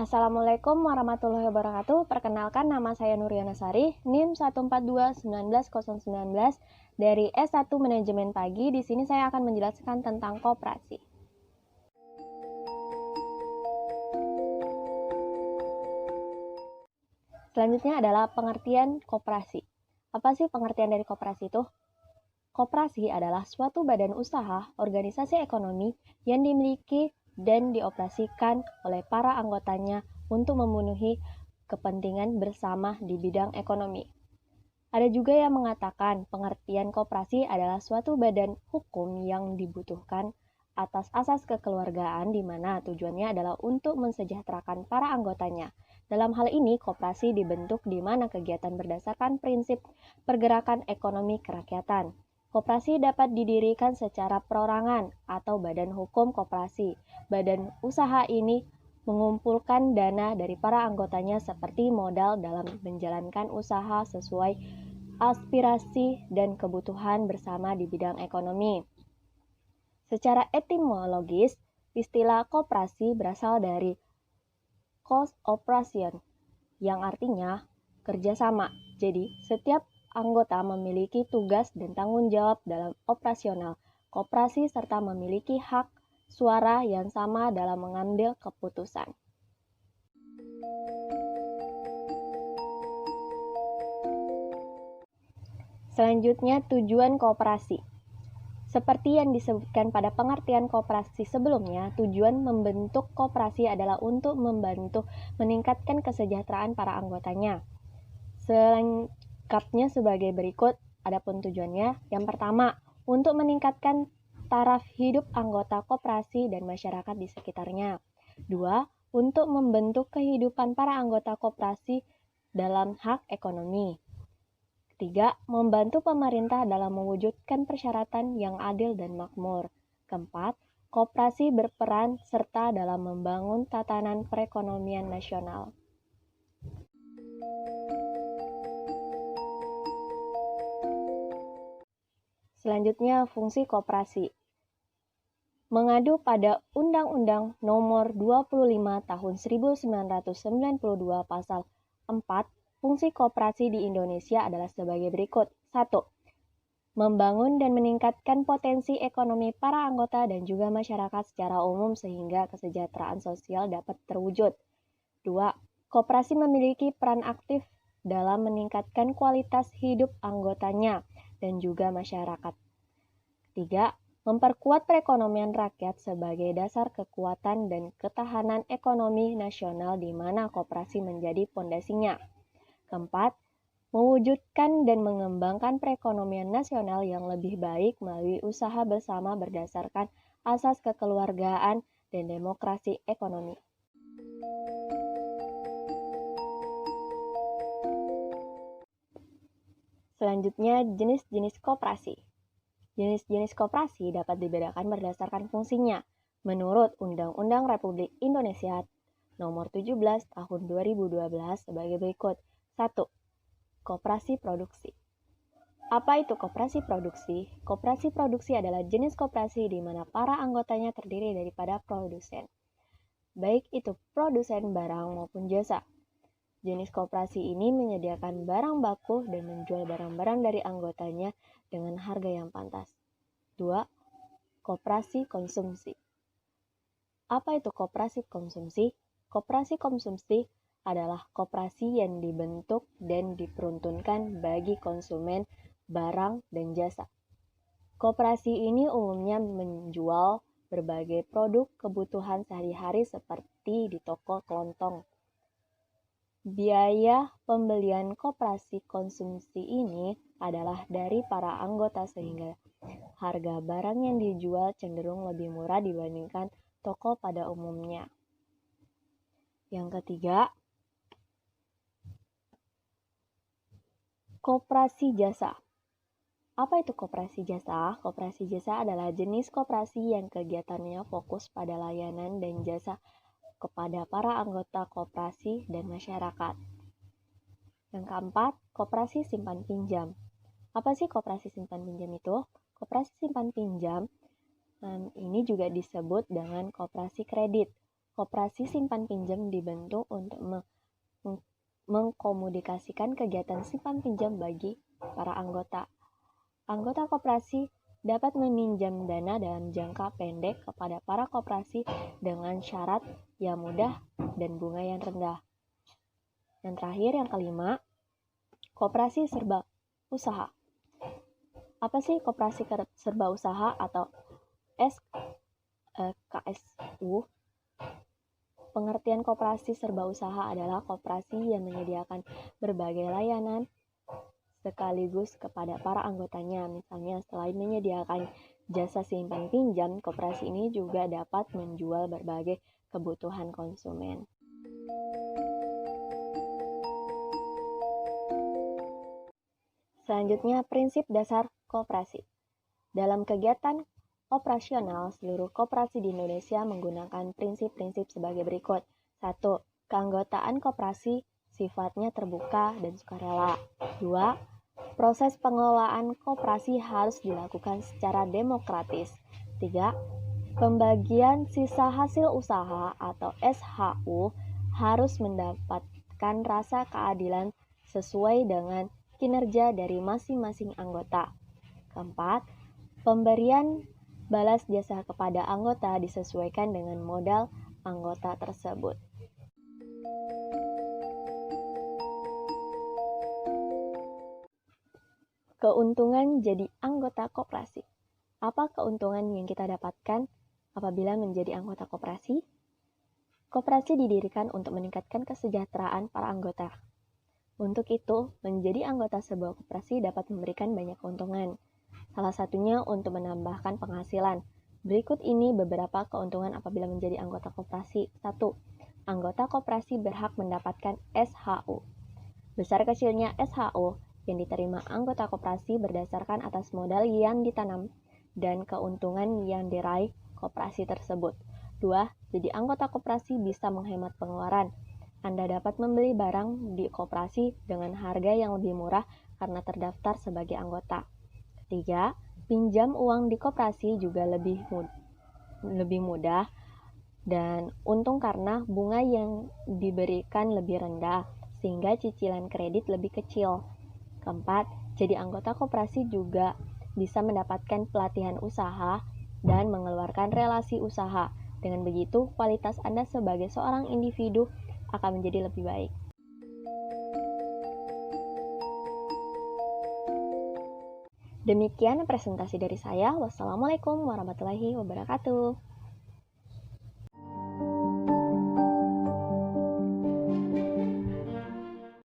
Assalamualaikum warahmatullahi wabarakatuh. Perkenalkan, nama saya Nuriana Sari, NIM 142190019 dari S1 Manajemen Pagi. Di sini saya akan menjelaskan tentang koperasi. Selanjutnya adalah pengertian koperasi. Apa sih pengertian dari koperasi itu? Koperasi adalah suatu badan usaha, organisasi ekonomi yang dimiliki dan dioperasikan oleh para anggotanya untuk memenuhi kepentingan bersama di bidang ekonomi. Ada juga yang mengatakan pengertian koperasi adalah suatu badan hukum yang dibutuhkan atas asas kekeluargaan di mana tujuannya adalah untuk mensejahterakan para anggotanya. Dalam hal ini, koperasi dibentuk di mana kegiatan berdasarkan prinsip pergerakan ekonomi kerakyatan. Koperasi dapat didirikan secara perorangan atau badan hukum koperasi. Badan usaha ini mengumpulkan dana dari para anggotanya seperti modal dalam menjalankan usaha sesuai aspirasi dan kebutuhan bersama di bidang ekonomi. Secara etimologis, istilah koperasi berasal dari cooperation yang artinya kerjasama. Jadi, setiap anggota memiliki tugas dan tanggung jawab dalam operasional koperasi serta memiliki hak suara yang sama dalam mengambil keputusan. Selanjutnya, tujuan koperasi. Seperti yang disebutkan pada pengertian koperasi sebelumnya, tujuan membentuk koperasi adalah untuk membantu meningkatkan kesejahteraan para anggotanya. Selengkapnya sebagai berikut, adapun tujuannya. Yang pertama, untuk meningkatkan taraf hidup anggota koperasi dan masyarakat di sekitarnya. 2. Untuk membentuk kehidupan para anggota koperasi dalam hak ekonomi. 3. Membantu pemerintah dalam mewujudkan persyaratan yang adil dan makmur. 4. Koperasi berperan serta dalam membangun tatanan perekonomian nasional. Selanjutnya, fungsi koperasi. Mengadu pada Undang-Undang Nomor 25 Tahun 1992 Pasal 4, fungsi koperasi di Indonesia adalah sebagai berikut. 1. Membangun dan meningkatkan potensi ekonomi para anggota dan juga masyarakat secara umum sehingga kesejahteraan sosial dapat terwujud. 2. Koperasi memiliki peran aktif dalam meningkatkan kualitas hidup anggotanya dan juga masyarakat. 3. Memperkuat perekonomian rakyat sebagai dasar kekuatan dan ketahanan ekonomi nasional di mana koperasi menjadi pondasinya. 4. Mewujudkan dan mengembangkan perekonomian nasional yang lebih baik melalui usaha bersama berdasarkan asas kekeluargaan dan demokrasi ekonomi. Selanjutnya, jenis-jenis koperasi. Jenis-jenis koperasi dapat dibedakan berdasarkan fungsinya menurut Undang-Undang Republik Indonesia Nomor 17 Tahun 2012 sebagai berikut. 1. Koperasi produksi. Apa itu koperasi produksi? Koperasi produksi adalah jenis koperasi di mana para anggotanya terdiri daripada produsen, baik itu produsen barang maupun jasa. Jenis koperasi ini menyediakan barang baku dan menjual barang-barang dari anggotanya dengan harga yang pantas. 2. Koperasi konsumsi. Apa itu koperasi konsumsi? Koperasi konsumsi adalah koperasi yang dibentuk dan diperuntukkan bagi konsumen barang dan jasa. Koperasi ini umumnya menjual berbagai produk kebutuhan sehari-hari seperti di toko kelontong. Biaya pembelian koperasi konsumsi ini adalah dari para anggota sehingga harga barang yang dijual cenderung lebih murah dibandingkan toko pada umumnya. Yang ketiga, koperasi jasa. Apa itu koperasi jasa? Koperasi jasa adalah jenis koperasi yang kegiatannya fokus pada layanan dan jasa kepada para anggota koperasi dan masyarakat. Yang keempat, koperasi simpan pinjam. Apa sih koperasi simpan pinjam itu? Koperasi simpan pinjam ini juga disebut dengan koperasi kredit. Koperasi simpan pinjam dibentuk untuk mengkomunikasikan kegiatan simpan pinjam bagi para anggota. Anggota koperasi dapat meminjam dana dalam jangka pendek kepada para koperasi dengan syarat yang mudah dan bunga yang rendah. Yang terakhir, yang kelima, koperasi serba usaha. Apa sih koperasi serba usaha atau KSU? Pengertian koperasi serba usaha adalah koperasi yang menyediakan berbagai layanan sekaligus kepada para anggotanya. Misalnya, selain menyediakan jasa simpan pinjam, koperasi ini juga dapat menjual berbagai kebutuhan konsumen. Selanjutnya, prinsip dasar koperasi. Dalam kegiatan operasional, seluruh koperasi di Indonesia menggunakan prinsip-prinsip sebagai berikut. 1. Keanggotaan koperasi sifatnya terbuka dan sukarela. 2. Proses pengelolaan koperasi harus dilakukan secara demokratis. 3. Pembagian sisa hasil usaha atau SHU harus mendapatkan rasa keadilan sesuai dengan kinerja dari masing-masing anggota. Keempat, pemberian balas jasa kepada anggota disesuaikan dengan modal anggota tersebut. Keuntungan jadi anggota koperasi. Apa keuntungan yang kita dapatkan apabila menjadi anggota koperasi? Koperasi didirikan untuk meningkatkan kesejahteraan para anggota. Untuk itu, menjadi anggota sebuah koperasi dapat memberikan banyak keuntungan. Salah satunya untuk menambahkan penghasilan. Berikut ini beberapa keuntungan apabila menjadi anggota koperasi. 1. Anggota koperasi berhak mendapatkan SHU. Besar kecilnya SHU yang diterima anggota koperasi berdasarkan atas modal yang ditanam dan keuntungan yang diraih koperasi tersebut. 2. Jadi anggota koperasi bisa menghemat pengeluaran. Anda dapat membeli barang di koperasi dengan harga yang lebih murah karena terdaftar sebagai anggota. 3. Pinjam uang di koperasi juga lebih mudah dan untung karena bunga yang diberikan lebih rendah sehingga cicilan kredit lebih kecil. Keempat, jadi anggota koperasi juga bisa mendapatkan pelatihan usaha dan mengeluarkan relasi usaha. Dengan begitu, kualitas Anda sebagai seorang individu akan menjadi lebih baik. Demikian presentasi dari saya. Wassalamualaikum warahmatullahi wabarakatuh.